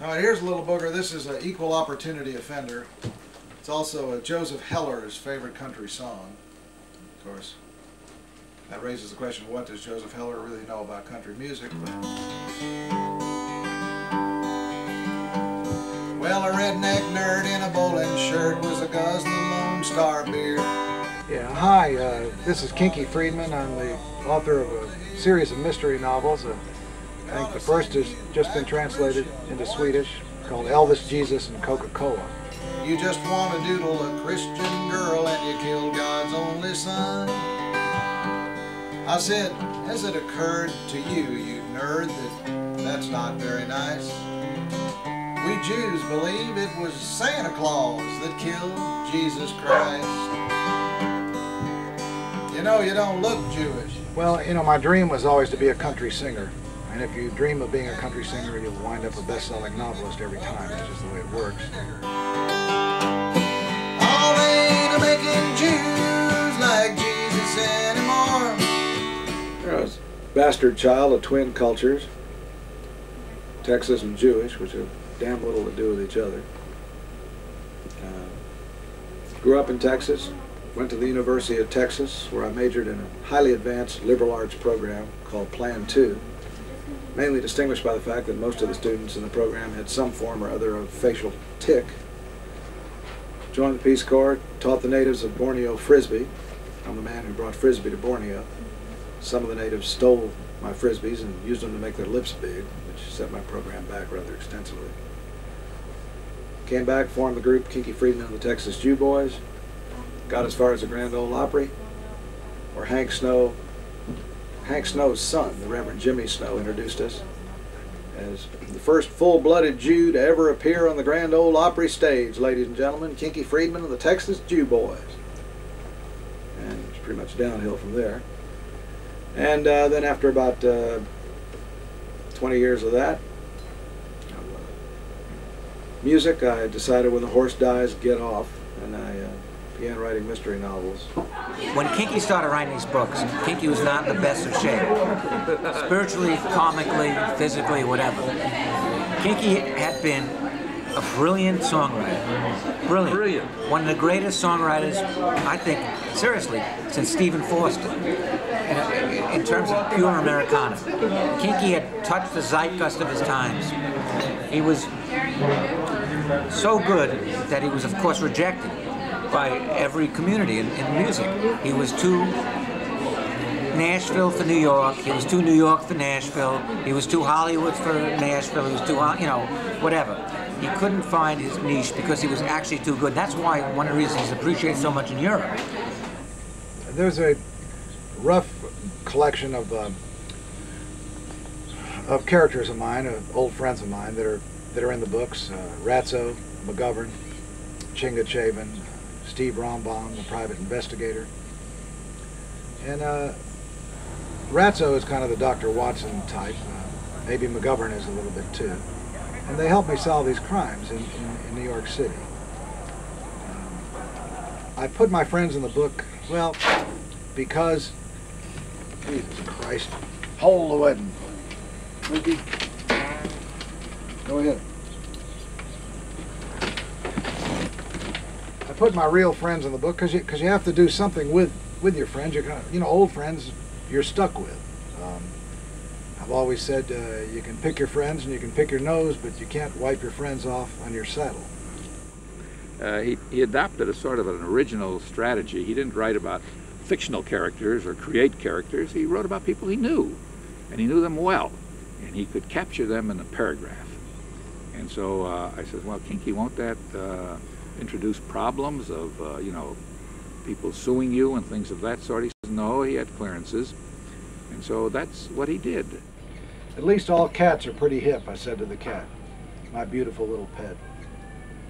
All right, here's a little booger. This is an equal opportunity offender. It's also Joseph Heller's favorite country song. Of course, that raises the question, what does Joseph Heller really know about country music? Well, a redneck nerd in a bowling shirt was a guzzling Lone Star beer. Yeah, hi, this is Kinky Friedman. I'm the author of a series of mystery novels. I think the first has just been translated into Swedish, called Elvis, Jesus, and Coca-Cola. You just want to doodle a Christian girl and you killed God's only son. I said, has it occurred to you, you nerd, that that's not very nice? We Jews believe it was Santa Claus that killed Jesus Christ. You know, you don't look Jewish. Well, you know, my dream was always to be a country singer. And if you dream of being a country singer, you'll wind up a best-selling novelist every time. That's just the way it works. All ain't making Jews like Jesus anymore. I was a bastard child of twin cultures, Texas and Jewish, which have damn little to do with each other. Grew up in Texas, went to the University of Texas, where I majored in a highly advanced liberal arts program called Plan 2. Mainly distinguished by the fact that most of the students in the program had some form or other of facial tic. Joined the Peace Corps, taught the natives of Borneo Frisbee. I'm the man who brought Frisbee to Borneo. Some of the natives stole my Frisbees and used them to make their lips big, which set my program back rather extensively. Came back, formed the group Kinky Friedman and the Texas Jew Boys. Got as far as the Grand Ole Opry, where Hank Snow's son, the Reverend Jimmy Snow, introduced us as the first full-blooded Jew to ever appear on the Grand Ole Opry stage, ladies and gentlemen, Kinky Friedman and the Texas Jew Boys. And it's pretty much downhill from there. And then after about 20 years of that, music, I decided when the horse dies, get off, and I began writing mystery novels. When Kinky started writing these books, Kinky was not in the best of shape. Spiritually, comically, physically, whatever. Kinky had been a brilliant songwriter. Brilliant. One of the greatest songwriters, I think, seriously, since Stephen Foster. In terms of pure Americana. Kinky had touched the zeitgeist of his times. He was so good that he was, of course, rejected by every community in music. He was too Nashville for New York. He was too New York for Nashville. He was too Hollywood for Nashville. He was too, you know, whatever. He couldn't find his niche because he was actually too good. That's why one of the reasons he's appreciated so much in Europe. There's a rough collection of characters of mine, old friends of mine that are in the books. Ratso, McGovern, Chinga Chavin, Steve Rombong, the private investigator. And Ratso is kind of the Dr. Watson type. Maybe McGovern is a little bit too. And they help me solve these crimes in New York City. I put my friends in the book, well, because, Jesus Christ, hold the wedding. Ricky, go ahead. I put my real friends in the book because you have to do something with your friends. You're gonna, you know, old friends you're stuck with. I've always said you can pick your friends and you can pick your nose, but you can't wipe your friends off on your saddle. He adopted a sort of an original strategy. He didn't write about fictional characters or create characters. He wrote about people he knew, and he knew them well, and he could capture them in a paragraph. And so I said, well, Kinky, won't that introduce problems of, you know, people suing you and things of that sort? He says, no, he had clearances. And so that's what he did. At least all cats are pretty hip, I said to the cat, my beautiful little pet.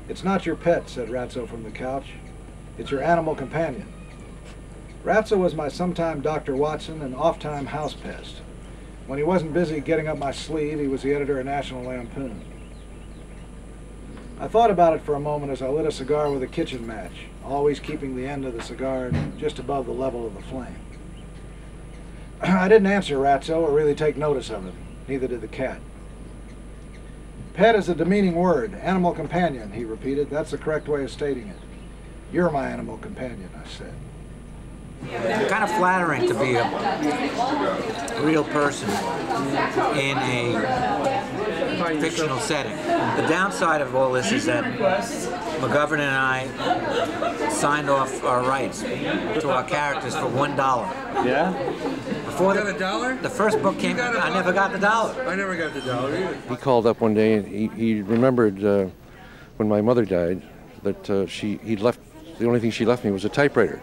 It's not your pet, said Ratso from the couch. It's your animal companion. Ratso was my sometime Dr. Watson and oft-time house pest. When he wasn't busy getting up my sleeve, he was the editor of National Lampoon. I thought about it for a moment as I lit a cigar with a kitchen match, always keeping the end of the cigar just above the level of the flame. I didn't answer Ratso or really take notice of him, neither did the cat. Pet is a demeaning word. Animal companion, he repeated. That's the correct way of stating it. You're my animal companion, I said. It's kind of flattering to be a real person in a fictional setting. The downside of all this is that McGovern and I signed off our rights to our characters for $1. Yeah? Before You got $1? The first book came, I never got the $1. I never got the $1 either. He called up one day and he remembered when my mother died that he'd left, the only thing she left me was a typewriter.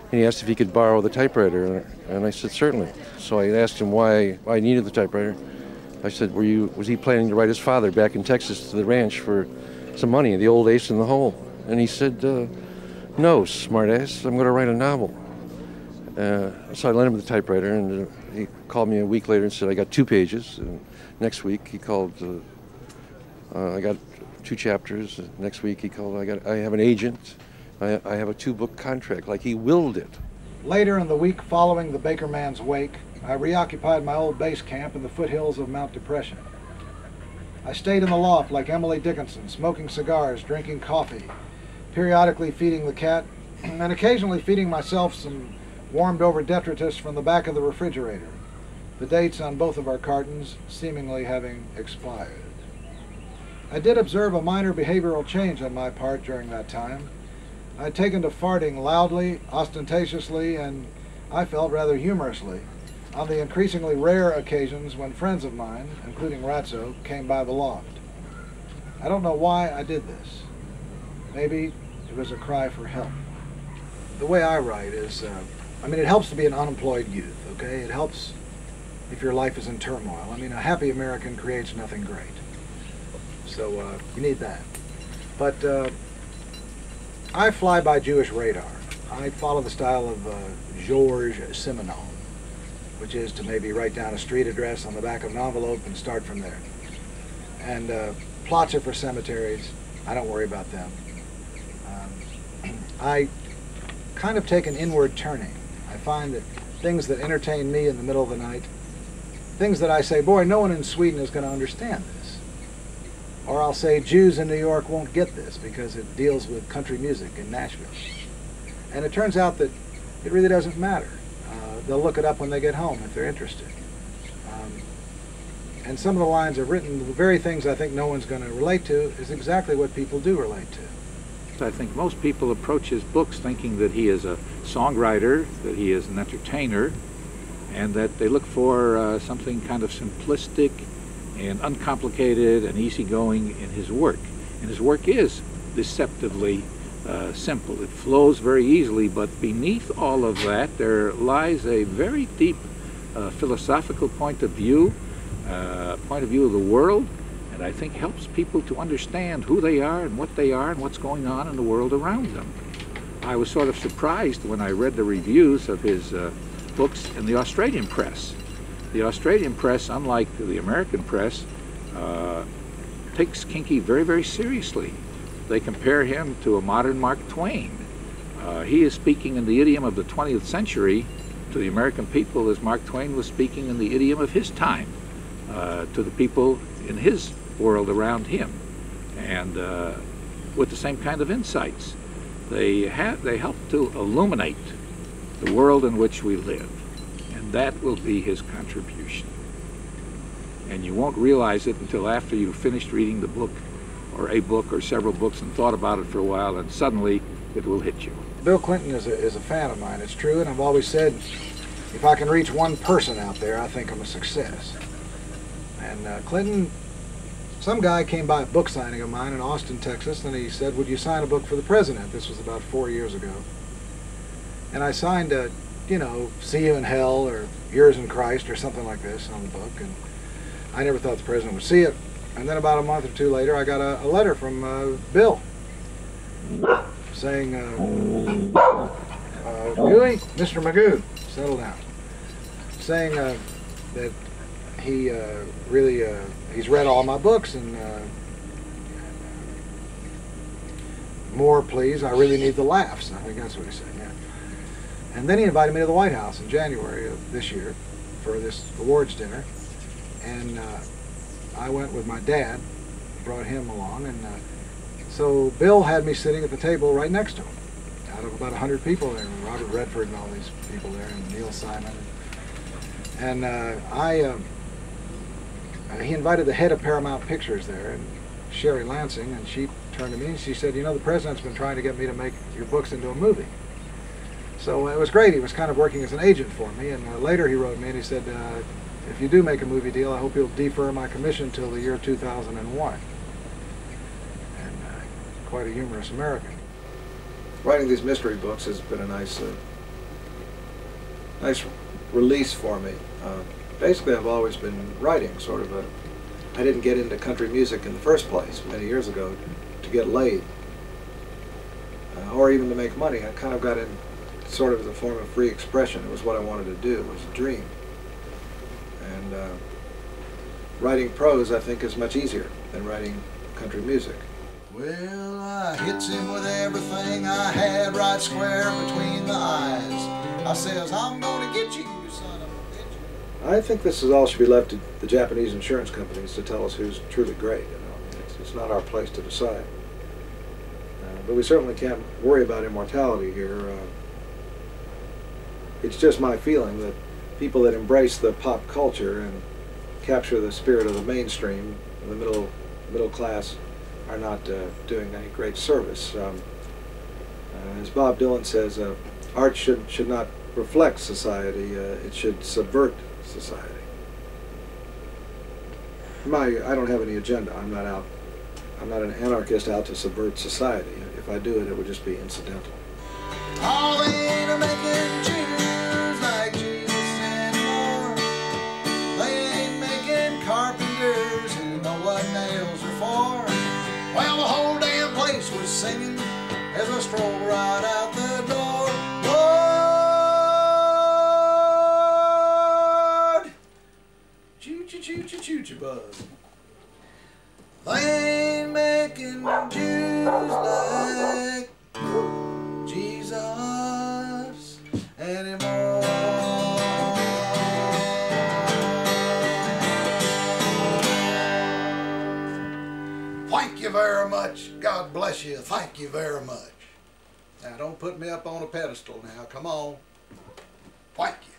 And he asked if he could borrow the typewriter, and I said certainly. So I asked him why I needed the typewriter. I said, was he planning to write his father back in Texas to the ranch for some money, the old ace in the hole? And he said, no, smartass, I'm going to write a novel. So I lent him the typewriter, and he called me a week later and said, I got 2 pages. And next week he called, I got 2 chapters. Next week he called, I have an agent. I have a 2-book contract, like he willed it. Later in the week following the Baker man's wake, I reoccupied my old base camp in the foothills of Mount Depression. I stayed in the loft like Emily Dickinson, smoking cigars, drinking coffee, periodically feeding the cat, and occasionally feeding myself some warmed over detritus from the back of the refrigerator, the dates on both of our cartons seemingly having expired. I did observe a minor behavioral change on my part during that time. I'd taken to farting loudly, ostentatiously, and I felt rather humorously on the increasingly rare occasions when friends of mine, including Ratso, came by the loft. I don't know why I did this. Maybe it was a cry for help. The way I write is, it helps to be an unemployed youth, okay? It helps if your life is in turmoil. A happy American creates nothing great. So you need that. But I fly by Jewish radar. I follow the style of Georges Simenon, which is to maybe write down a street address on the back of an envelope and start from there. And plots are for cemeteries. I don't worry about them. I kind of take an inward turning. I find that things that entertain me in the middle of the night, things that I say, boy, no one in Sweden is going to understand this. Or I'll say, Jews in New York won't get this because it deals with country music in Nashville. And it turns out that it really doesn't matter. They'll look it up when they get home if they're interested. And some of the lines are written, the very things I think no one's going to relate to is exactly what people do relate to. I think most people approach his books thinking that he is a songwriter, that he is an entertainer, and that they look for something kind of simplistic and uncomplicated and easygoing in his work. And his work is deceptively simple. It flows very easily, but beneath all of that there lies a very deep philosophical point of view of the world, and I think helps people to understand who they are and what's going on in the world around them. I was sort of surprised when I read the reviews of his books in the Australian press. The Australian press, unlike the American press, takes Kinky very, very seriously. They compare him to a modern Mark Twain. He is speaking in the idiom of the 20th century to the American people as Mark Twain was speaking in the idiom of his time to the people in his world around him, and with the same kind of insights. They help to illuminate the world in which we live, and that will be his contribution. And you won't realize it until after you've finished reading the book, or a book, or several books, and thought about it for a while, and suddenly it will hit you. Bill Clinton is a fan of mine, it's true, and I've always said, if I can reach one person out there, I think I'm a success. And Clinton, some guy came by a book signing of mine in Austin, Texas, and he said, would you sign a book for the president? This was about 4 years ago. And I signed a, See You in Hell, or Yours in Christ, or something like this on the book, and I never thought the president would see it. And then about a month or two later, I got a letter from Bill saying, really? Mr. Magoo, settle down. Saying that he he's read all my books, and more please, I really need the laughs. I think that's what he said, yeah. And then he invited me to the White House in January of this year for this awards dinner, and I went with my dad, brought him along, and so Bill had me sitting at the table right next to him. Out of about 100 people there, Robert Redford and all these people there, and Neil Simon, and he invited the head of Paramount Pictures there, and Sherry Lansing, and she turned to me and she said, "You know, the president's been trying to get me to make your books into a movie." So it was great. He was kind of working as an agent for me, and later he wrote me and he said, "If you do make a movie deal, I hope you'll defer my commission till the year 2001. And quite a humorous American. Writing these mystery books has been a nice release for me. Basically, I've always been writing, I didn't get into country music in the first place many years ago to get laid, or even to make money. I kind of got in sort of as a form of free expression. It was what I wanted to do. It was a dream. And writing prose, I think, is much easier than writing country music. Well, I hits him with everything I had right square between the eyes. I says, "I'm gonna get you, you son of a bitch." I think this is all should be left to the Japanese insurance companies to tell us who's truly great. You know, it's not our place to decide. But we certainly can't worry about immortality here. It's just my feeling that people that embrace the pop culture and capture the spirit of the mainstream, the middle class, are not doing any great service. As Bob Dylan says, art should not reflect society, it should subvert society. I don't have any agenda. I'm not an anarchist out to subvert society. If I do it, it would just be incidental. Oh, they ain't making Jews like Jesus anymore. They ain't making carpenters who know what nails are for. Well, the whole damn place was singing as I strolled right out the door. Lord, choo-choo-choo-choo-choo-choo buzz. They ain't making Jews like Jesus anymore. Thank you very much. God bless you. Thank you very much. Now, don't put me up on a pedestal now. Come on. Thank you.